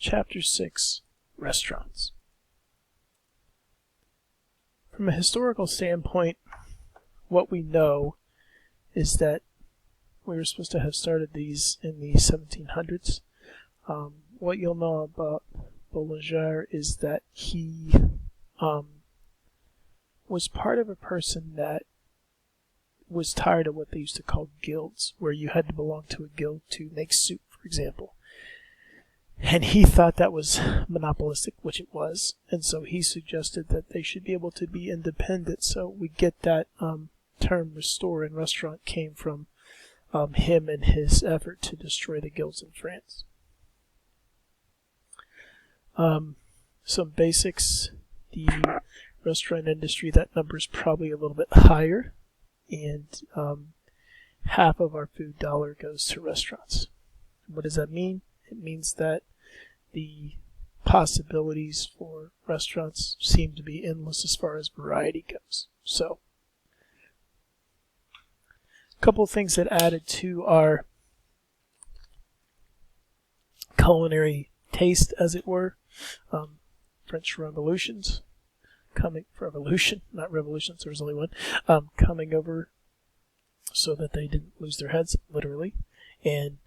Chapter 6, Restaurants. From a historical standpoint, what we know is that we were supposed to have started these in the 1700s. What you'll know about Boulanger is that he was part of a person that was tired of what they used to call guilds, where you had to belong to a guild to make soup, for example. And he thought that was monopolistic, which it was, and so he suggested that they should be able to be independent. So we get that term restore and restaurant came from him and his effort to destroy the guilds in France. Some basics: the restaurant industry, that number is probably a little bit higher, and half of our food dollar goes to restaurants. What does that mean? It means that the possibilities for restaurants seem to be endless as far as variety goes. So, a couple of things that added to our culinary taste, as it were. French revolutions not revolutions, there was only one, coming over so that they didn't lose their heads, literally. And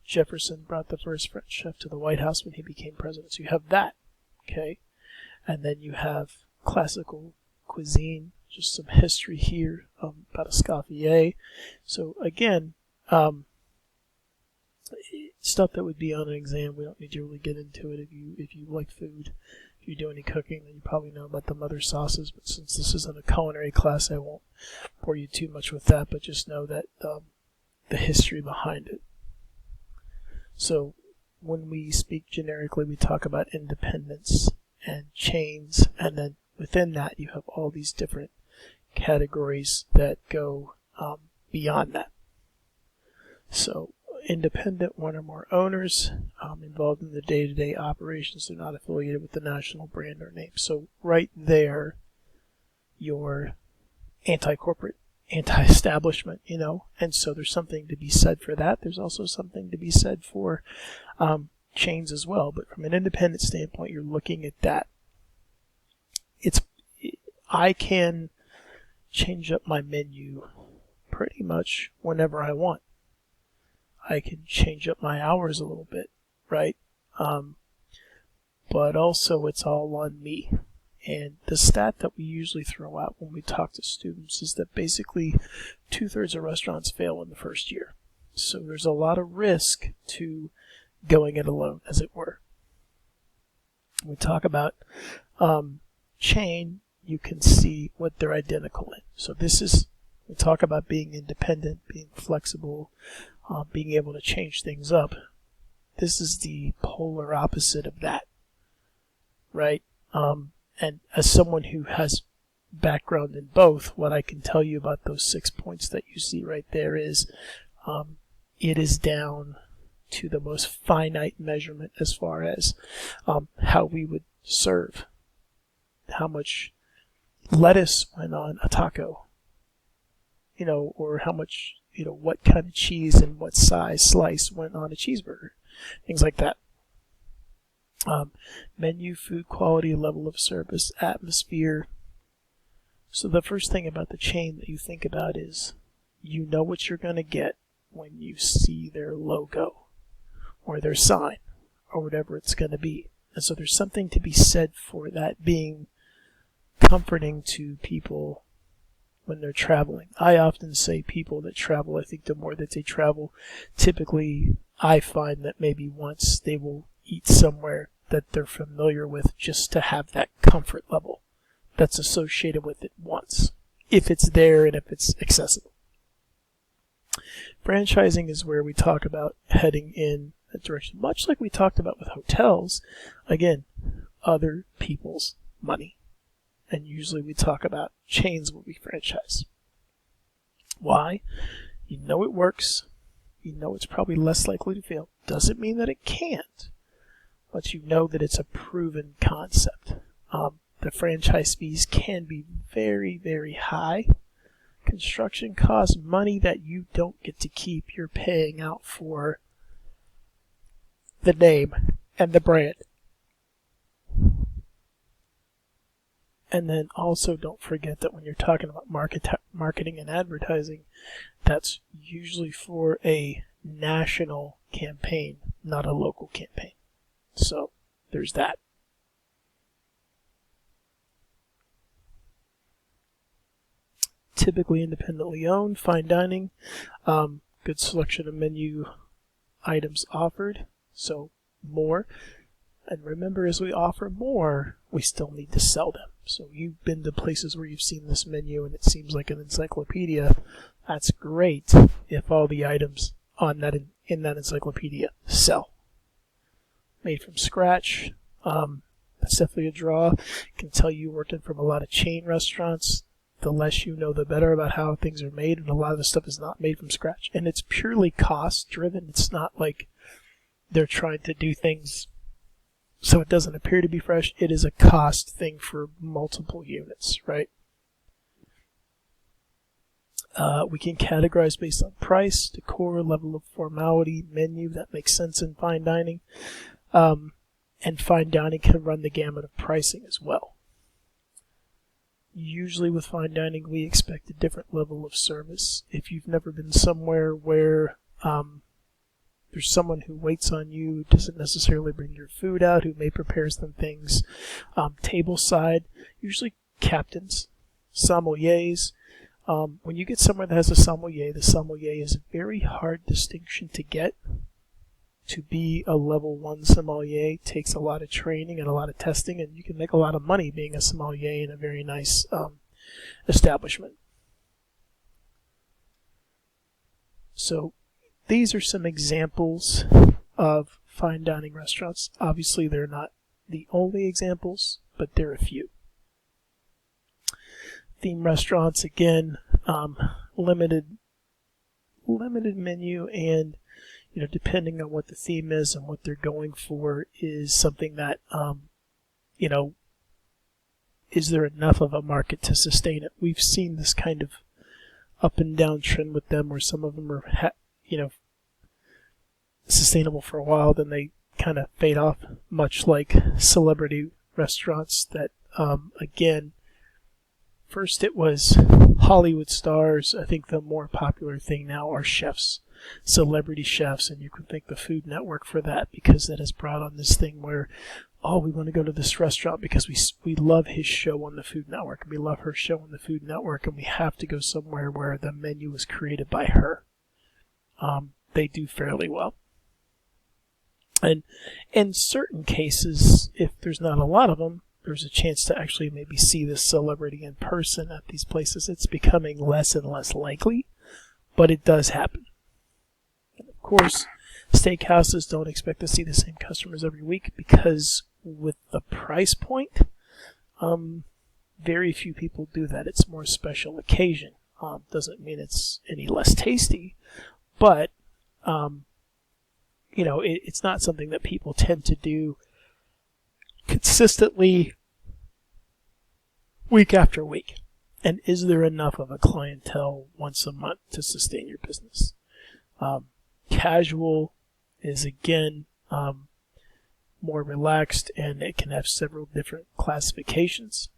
Jefferson brought the first French chef to the White House when he became president. So you have that, okay? And then you have classical cuisine, just some history here about Escoffier. So again, stuff that would be on an exam. We don't need to really get into it. If you like food, if you do any cooking, then you probably know about the mother sauces. But since this isn't a culinary class, I won't bore you too much with that. But just know that the history behind it. So when we speak generically, we talk about independence and chains, and then within that you have all these different categories that go beyond that. So independent, one or more owners, involved in the day-to-day operations. They're not affiliated with the national brand or name. So right there, you're anti-corporate, anti-establishment, and so there's something to be said for that. There's also something to be said for chains as well, but from an independent standpoint, you're looking at that. I can change up my menu pretty much whenever I want. I can change up my hours a little bit, right? But also it's all on me. And the stat that we usually throw out when we talk to students is that basically 2/3 of restaurants fail in the first year. So there's a lot of risk to going it alone, as it were. When we talk about chain, you can see what they're identical in. So we talk about being independent, being flexible, being able to change things up. This is the polar opposite of that, right? And as someone who has background in both, what I can tell you about those 6 points that you see right there is it is down to the most finite measurement as far as how we would serve, how much lettuce went on a taco, or how much, what kind of cheese and what size slice went on a cheeseburger, things like that. Menu, food quality, level of service, atmosphere. So the first thing about the chain that you think about is you know what you're going to get when you see their logo or their sign or whatever it's going to be. And so there's something to be said for that being comforting to people when they're traveling. I often say people that travel, I think the more that they travel, typically I find that maybe once they will eat somewhere that they're familiar with just to have that comfort level that's associated with it once, if it's there and if it's accessible. Franchising is where we talk about heading in that direction, much like we talked about with hotels. Again, other people's money. And usually we talk about chains when we franchise. Why? You know it works. You know it's probably less likely to fail. Doesn't mean that it can't. But you know that it's a proven concept. The franchise fees can be very, very high. Construction costs, money that you don't get to keep, you're paying out for the name and the brand. And then also don't forget that when you're talking about marketing and advertising, that's usually for a national campaign, not a local campaign. So there's that. Typically independently owned, fine dining, good selection of menu items offered, so more. And remember, as we offer more, we still need to sell them. So you've been to places where you've seen this menu and it seems like an encyclopedia. That's great if all the items on that in that encyclopedia sell. Made from scratch, that's definitely a draw. I can tell you working from a lot of chain restaurants, the less you know, the better about how things are made, and a lot of the stuff is not made from scratch. And it's purely cost driven. It's not like they're trying to do things so it doesn't appear to be fresh. It is a cost thing for multiple units, right? We can categorize based on price, decor, level of formality, menu. That makes sense in fine dining. And fine dining can run the gamut of pricing as well. Usually with fine dining, we expect a different level of service. If you've never been somewhere where there's someone who waits on you, doesn't necessarily bring your food out, who may prepare some things, table side, usually captains, sommeliers. When you get somewhere that has a sommelier, the sommelier is a very hard distinction to get. To be a level 1 sommelier takes a lot of training and a lot of testing, and you can make a lot of money being a sommelier in a very nice establishment. So these are some examples of fine dining restaurants. Obviously, they're not the only examples, but they're a few. Theme restaurants, again, limited menu, and depending on what the theme is and what they're going for, is something that is there enough of a market to sustain it? We've seen this kind of up and down trend with them, where some of them are sustainable for a while, then they kind of fade off, much like celebrity restaurants that again, first it was Hollywood stars. I think the more popular thing now are chefs, celebrity chefs, and you can thank the Food Network for that, because that has brought on this thing where, we want to go to this restaurant because we love his show on the Food Network, and we love her show on the Food Network, and we have to go somewhere where the menu was created by her. They do fairly well. And in certain cases, if there's not a lot of them, there's a chance to actually maybe see this celebrity in person at these places. It's becoming less and less likely, but it does happen. And of course, steakhouses don't expect to see the same customers every week, because with the price point, very few people do that. It's more special occasion. Doesn't mean it's any less tasty, but it's not something that people tend to do consistently week after week. And is there enough of a clientele once a month to sustain your business? Casual is, again, more relaxed, and it can have several different classifications.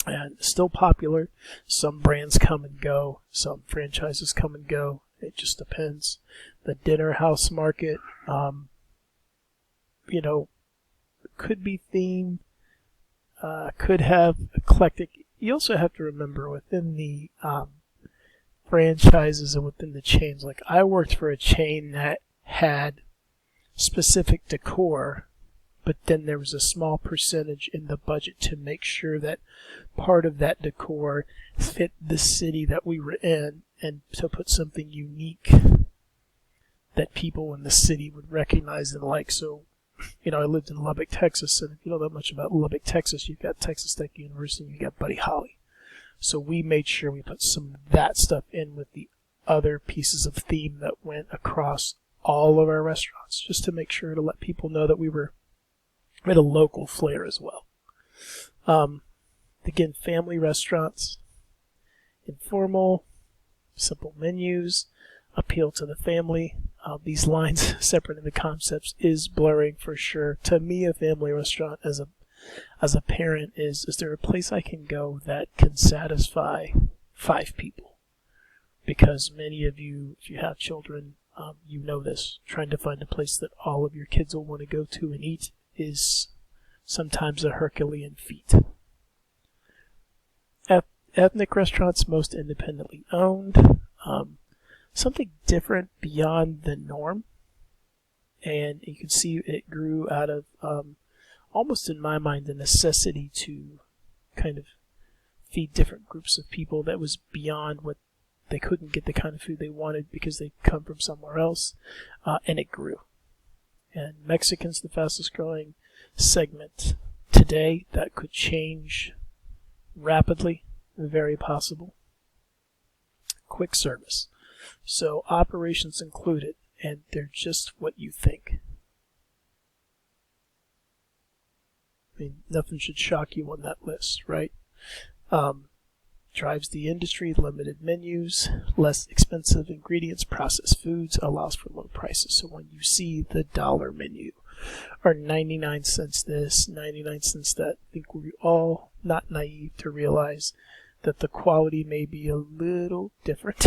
And still popular. Some brands come and go. Some franchises come and go. It just depends. The dinner house market, could be themed, could have eclectic. You also have to remember, within the franchises and within the chains, like I worked for a chain that had specific decor, but then there was a small percentage in the budget to make sure that part of that decor fit the city that we were in, and to put something unique that people in the city would recognize and like. So, I lived in Lubbock, Texas, and if you know that much about Lubbock, Texas, you've got Texas Tech University and you've got Buddy Holly. So we made sure we put some of that stuff in with the other pieces of theme that went across all of our restaurants, just to make sure to let people know that we had a local flair as well. Again, family restaurants, informal, simple menus. appeal to the family. These lines separating the concepts is blurring for sure. To me, a family restaurant as a parent is there a place I can go that can satisfy 5 people? Because many of you, if you have children, you know this. Trying to find a place that all of your kids will want to go to and eat is sometimes a Herculean feat. Ethnic restaurants, most independently owned. Something different beyond the norm. And you can see it grew out of, almost in my mind, the necessity to kind of feed different groups of people that was beyond what they couldn't get the kind of food they wanted because they come from somewhere else. And it grew. And Mexican's the fastest growing segment today. That could change rapidly, very possible. Quick service. So operations included, and they're just what you think. I mean, nothing should shock you on that list, right? Drives the industry, limited menus, less expensive ingredients, processed foods, allows for low prices. So when you see the dollar menu, or 99 cents this, 99 cents that, I think we're all not naive to realize that the quality may be a little different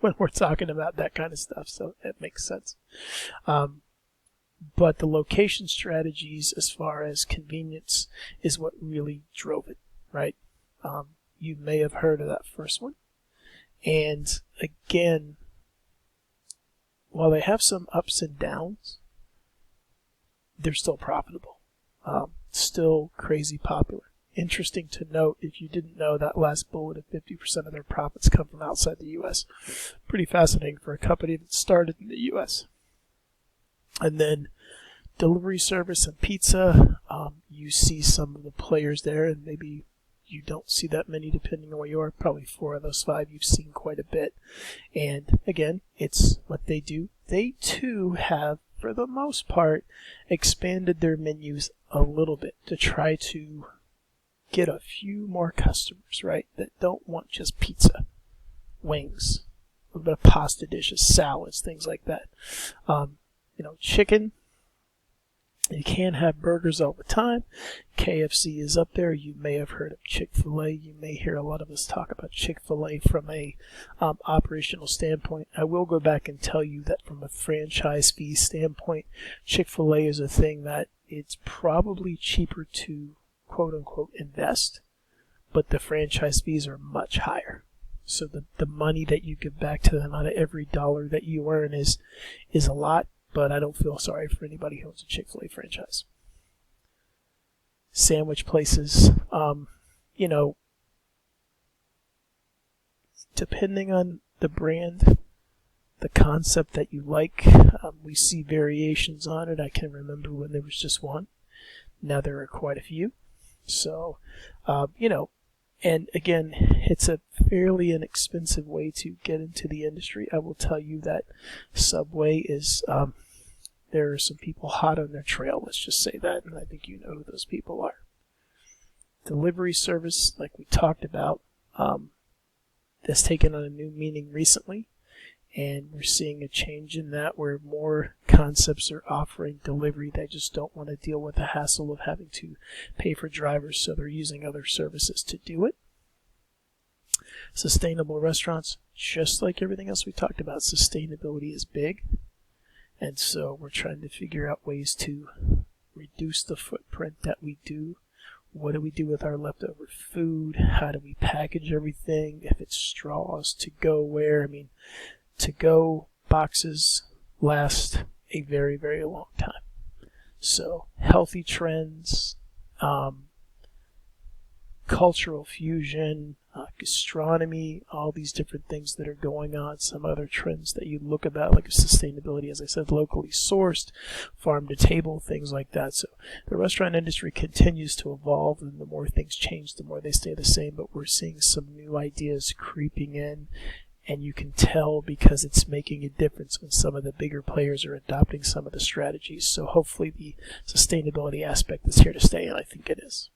when we're talking about that kind of stuff. So it makes sense. But the location strategies as far as convenience is what really drove it, right? You may have heard of that first one. And again, while they have some ups and downs, they're still profitable. Still crazy popular. Interesting to note, if you didn't know, that last bullet of 50% of their profits come from outside the U.S. Pretty fascinating for a company that started in the U.S. And then delivery service and pizza, you see some of the players there, and maybe you don't see that many depending on where you are. Probably 4 of those 5 you've seen quite a bit. And again, it's what they do. They too have, for the most part, expanded their menus a little bit to try to get a few more customers, right, that don't want just pizza, wings, a little bit of pasta dishes, salads, things like that. Chicken, you can't have burgers all the time. KFC is up there. You may have heard of Chick-fil-A. You may hear a lot of us talk about Chick-fil-A from a operational standpoint. I will go back and tell you that from a franchise fee standpoint, Chick-fil-A is a thing that it's probably cheaper to quote-unquote invest, but the franchise fees are much higher. So the money that you give back to them out of every dollar that you earn is a lot, but I don't feel sorry for anybody who owns a Chick-fil-A franchise. Sandwich places, depending on the brand, the concept that you like, we see variations on it. I can remember when there was just one. Now there are quite a few. So, and again, it's a fairly inexpensive way to get into the industry. I will tell you that Subway is, there are some people hot on their trail, let's just say that, and I think you know who those people are. Delivery service, like we talked about, that's taken on a new meaning recently, and we're seeing a change in that where more concepts are offering delivery. They just don't want to deal with the hassle of having to pay for drivers, so they're using other services to do it. Sustainable restaurants, just like everything else we talked about, sustainability is big. And so we're trying to figure out ways to reduce the footprint that we do. What do we do with our leftover food? How do we package everything? If it's straws, to go where? I mean, to-go boxes last a very, very long time. So healthy trends, cultural fusion, gastronomy, all these different things that are going on, some other trends that you look about, like sustainability, as I said, locally sourced, farm to table, things like that. So the restaurant industry continues to evolve, and the more things change, the more they stay the same, but we're seeing some new ideas creeping in. And you can tell because it's making a difference when some of the bigger players are adopting some of the strategies. So hopefully the sustainability aspect is here to stay, and I think it is.